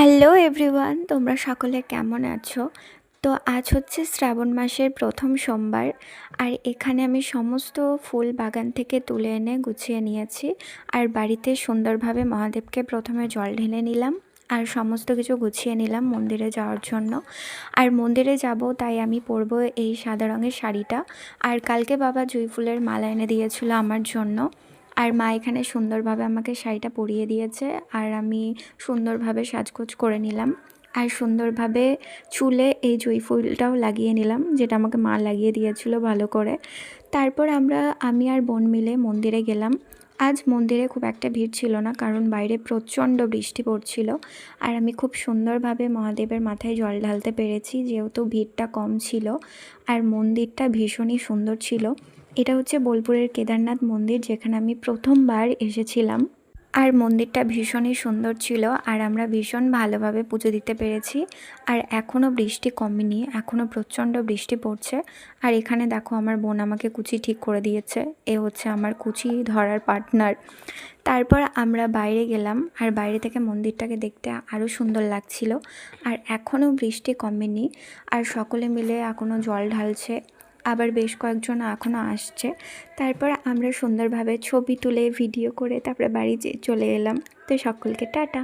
Hello everyone, তোমরা সকলে কেমন আছো? তো আজ হচ্ছে শ্রাবণ মাসের প্রথম সোমবার। আর এখানে আমি সমস্ত ফুল বাগান থেকে তুলে এনে গুছিয়ে নিয়েছি। আর বাড়িতে সুন্দরভাবে মহাদেবকে প্রথমে জল ঢেলে নিলাম আর সমস্ত কিছু গুছিয়ে নিলাম মন্দিরে যাওয়ার জন্য। আর মন্দিরে যাব তাই আমি পরবো এই সাদা রঙের শাড়িটা। আর কালকে বাবা জুঁই ফুলের মালা এনে দিয়েছিল আমার জন্য। আর মা এখানে সুন্দরভাবে আমাকে শাড়িটা পরিয়ে দিয়েছে। আর আমি সুন্দরভাবে সাজগোজ করে নিলাম। আর সুন্দরভাবে চুলে এই জুঁই ফুলটাও লাগিয়ে নিলাম, যেটা আমাকে মা লাগিয়ে দিয়েছিল ভালো করে। তারপর আমি আর বোন মিলে মন্দিরে গেলাম। আজ মন্দিরে খুব একটা ভিড় ছিল না, কারণ বাইরে প্রচণ্ড বৃষ্টি পড়ছিল। আর আমি খুব সুন্দরভাবে মহাদেবের মাথায় জল ঢালতে পেরেছি, যেহেতু ভিড়টা কম ছিল। আর মন্দিরটা ভীষণই সুন্দর ছিল। এটা হচ্ছে বোলপুরের কেদারনাথ মন্দির, যেখানে আমি প্রথমবার এসেছিলাম। আর মন্দিরটা ভীষণই সুন্দর ছিল। আর আমরা ভীষণ ভালোভাবে পুজো দিতে পেরেছি। আর এখনও বৃষ্টি কমেনি, এখনও প্রচণ্ড বৃষ্টি পড়ছে। আর এখানে দেখো, আমার বোন আমাকে কুচি ঠিক করে দিয়েছে। এ হচ্ছে আমার কুচি ধরার পার্টনার। তারপর আমরা বাইরে গেলাম, আর বাইরে থেকে মন্দিরটাকে দেখতে আরও সুন্দর লাগছিল। আর এখনও বৃষ্টি কমেনি। আর সকলে মিলে এখনও জল ঢালছে, আবার বেশ কয়েকজন এখনও আসছে। তারপর আমরা সুন্দরভাবে ছবি তুলে ভিডিও করে তারপরে বাড়ি চলে এলাম। তো সকলকে টাটা।